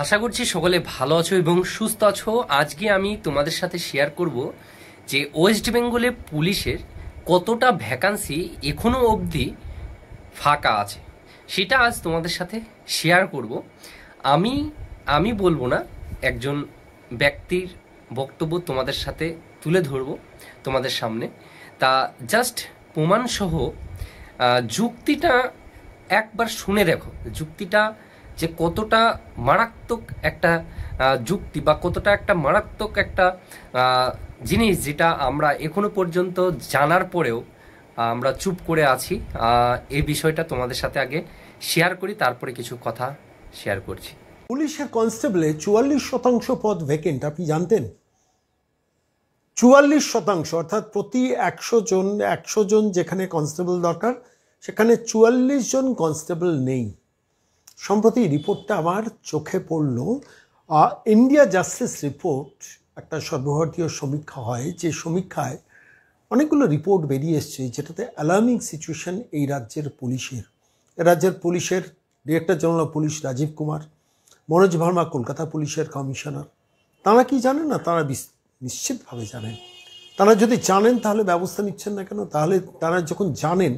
আশা করছি সকলে ভালো আছো এবং সুস্থ আছো। আজকে আমি তোমাদের সাথে শেয়ার করব যে ওয়েস্ট বেঙ্গলে পুলিশের কতটা ভ্যাকান্সি এখনো অবধি ফাঁকা আছে, সেটা আজ তোমাদের সাথে শেয়ার করব। আমি আমি বলবো না, একজন ব্যক্তির বক্তব্য তোমাদের সাথে তুলে ধরব তোমাদের সামনে। তা জাস্ট প্রমাণসহ যুক্তিটা একবার শুনে দেখো, যুক্তিটা যে কতটা মারাত্মক একটা যুক্তি বা কতটা একটা মারাত্মক একটা জিনিস, যেটা আমরা এখনো পর্যন্ত জানার পরেও আমরা চুপ করে আছি। এই বিষয়টা তোমাদের সাথে আগে শেয়ার করি, তারপরে কিছু কথা শেয়ার করছি। পুলিশের কনস্টেবলে 44% পদ ভ্যাকেন্ট, আপনি জানতেন? 44%, অর্থাৎ প্রতি 100 জন যেখানে কনস্টেবল দরকার সেখানে 44 জন কনস্টেবল নেই। সম্প্রতি রিপোর্টটা আমার চোখে পড়ল। ইন্ডিয়া জাস্টিস রিপোর্ট একটা সর্বভারতীয় সমীক্ষা হয়, যে সমীক্ষায় অনেকগুলো রিপোর্ট বেরিয়ে এসছে যেটাতে অ্যালার্মিং সিচুয়েশন এই রাজ্যের পুলিশের director general of police Rajeev Kumar, Manoj Verma Kolkata পুলিশের কমিশনার, তারা কি জানেন না? তারা নিশ্চিতভাবে জানেন। তারা যদি জানেন তাহলে ব্যবস্থা নিচ্ছেন না কেন? তাহলে তারা যখন জানেন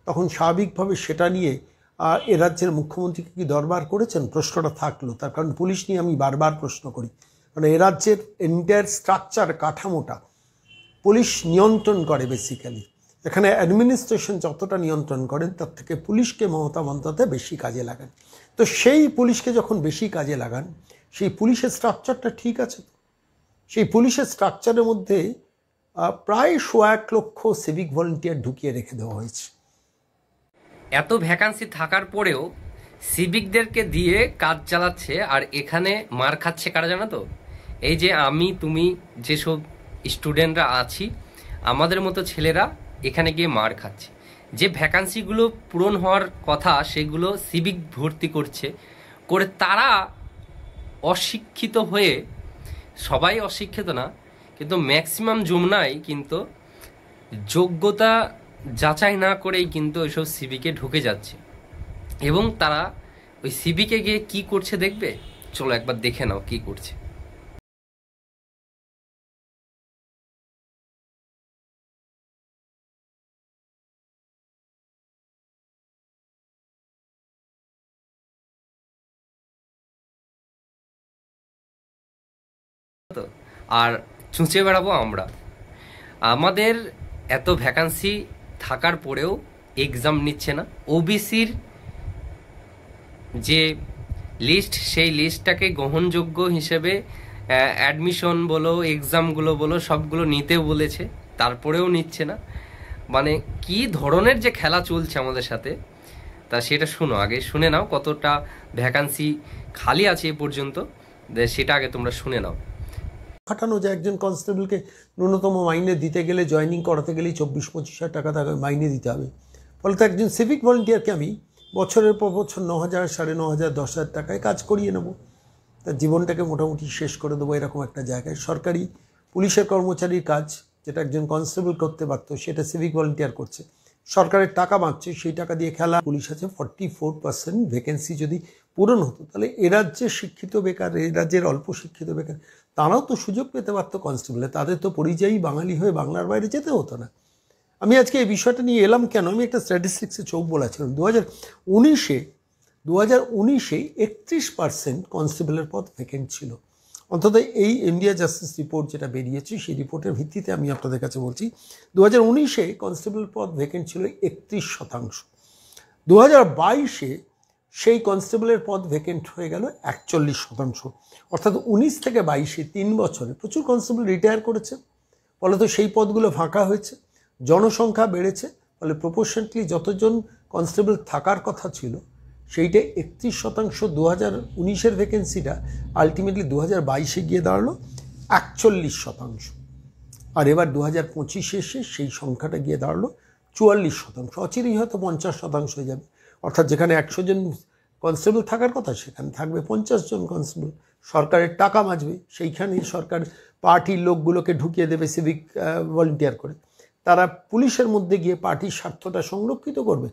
তখন স্বাভাবিকভাবে সেটা নিয়ে এ রাজ্যের মুখ্যমন্ত্রীকে কি দরবার করেছেন? প্রশ্নটা থাকলো। তার কারণ পুলিশ নিয়ে আমি বারবার প্রশ্ন করি, কারণ এ রাজ্যের এন্টায়ার স্ট্রাকচার, কাঠামোটা পুলিশ নিয়ন্ত্রণ করে বেসিক্যালি। এখানে অ্যাডমিনিস্ট্রেশন যতটা নিয়ন্ত্রণ করেন তার থেকে পুলিশকে মমতা বন্দ্যোপাধ্যায় বেশি কাজে লাগান। তো সেই পুলিশকে যখন বেশি কাজে লাগান, সেই পুলিশের স্ট্রাকচারটা ঠিক আছে? সেই পুলিশের স্ট্রাকচারের মধ্যে প্রায় 1.25 লক্ষ সিভিক ভলেন্টিয়ার ঢুকিয়ে রেখে দেওয়া হয়েছে। এত ভ্যাকান্সি থাকার পরেও সিভিকদেরকে দিয়ে কাজ চালাচ্ছে, আর এখানে মার খাচ্ছে কারা জানো তো? এই যে আমি, তুমি, যেসব স্টুডেন্টরা আছি, আমাদের মতো ছেলেরা এখানে গিয়ে মার খাচ্ছে। যে ভ্যাকান্সিগুলো পূরণ হওয়ার কথা সেগুলো সিভিক ভর্তি করে তারা অশিক্ষিত হয়ে, সবাই অশিক্ষিত না কিন্তু ম্যাক্সিমাম জমনাই কিন্তু যোগ্যতা যাচাই না করেই কিন্তু ওইসব সিভিকে ঢুকে যাচ্ছে, এবং তারা ওই সিভিকে গিয়ে কি করছে দেখবে? চলো একবার দেখে নাও কি করছে। আর চুঁচে বেড়াবো আমরা। আমাদের এত ভ্যাকান্সি থাকার পরেও এক্সাম নিচ্ছে না। ওবিসির যে লিস্ট, সেই লিস্টটাকে গ্রহণযোগ্য হিসেবে অ্যাডমিশন বলো, এক্সামগুলো বলো, সবগুলো নিতে বলেছে, তারপরেও নিচ্ছে না। মানে কি ধরনের যে খেলা চলছে আমাদের সাথে, তা সেটা আগে শুনে নাও কতটা ভ্যাকান্সি খালি আছে এ পর্যন্ত, সেটা আগে তোমরা শুনে নাও। খাটানো যায় একজন কনস্টেবলকে ন্যূনতম মাইনে দিতে গেলে, জয়েনিং করাতে গেলেই 24-25 হাজার টাকা মাইনে দিতে হবে। ফলে তো একজন সিভিক ভলেন্টিয়ারকে আমি বছরের পর বছর 9,000, 9,500, 10,000 টাকায় কাজ করিয়ে নেব, তার জীবনটাকে মোটামুটি শেষ করে দেবো এরকম একটা জায়গায়। সরকারি পুলিশের কর্মচারীর কাজ যেটা একজন কনস্টেবল করতে পারতো সেটা সিভিক ভলেন্টিয়ার করছে, সরকারের টাকা মাগছে, সেই টাকা দিয়ে খেলা। পুলিশ আছে 44% ভ্যাকেন্সি যদি পূরণ হতো তাহলে এ রাজ্যের শিক্ষিত বেকার, এই রাজ্যের অল্প শিক্ষিত বেকার, তারাও তো সুযোগ পেতে পারতো কনস্টেবলে। তাদের তো পরিযায়ী বাঙালি হয়ে বাংলার বাইরে যেতে হতো না। আমি আজকে এই বিষয়টা নিয়ে এলাম কেন? আমি একটা স্ট্যাটিস্টিক্সে চোখ বোলাছিলাম। 2019-এ 31% কনস্টেবলের পদ ভ্যাকেন্ট ছিল। অন্তত এই ইন্ডিয়া জাস্টিস রিপোর্ট যেটা বেরিয়েছে সেই রিপোর্টের ভিত্তিতে আমি আপনাদের কাছে বলছি, 2019-এ কনস্টেবল পদ ভ্যাকেন্ট ছিল 31%। 2022-এ সেই কনস্টেবলের পদ ভ্যাকেন্ট হয়ে গেল 41%। অর্থাৎ 19 থেকে 22-এ 3 বছরে প্রচুর কনস্টেবল রিটায়ার করেছে, ফলে তো সেই পদগুলো ফাঁকা হয়েছে, জনসংখ্যা বেড়েছে, ফলে প্রপোর্শনেটলি যতজন কনস্টেবল থাকার কথা ছিল সেইটা 31%। 2019-এর ভ্যাকেন্সিটা আলটিমেটলি 2022-এ গিয়ে দাঁড়ালো 41%। আর এবার 2025-এ এসে সেই সংখ্যাটা গিয়ে দাঁড়ালো 44%। অচিরেই হয়তো 50% হয়ে যাবে। অর্থাৎ যেখানে 100 জন কনস্টেবল থাকার কথা সেখানে থাকবে 50 জন কনস্টেবল। সরকারের টাকা বাঁচবে, সেইখানেই সরকার পার্টির লোকগুলোকে ঢুকিয়ে দেবে সিভিক ভলেন্টিয়ার করে। তারা পুলিশের মধ্যে গিয়ে পার্টির স্বার্থটা সংরক্ষিত করবে।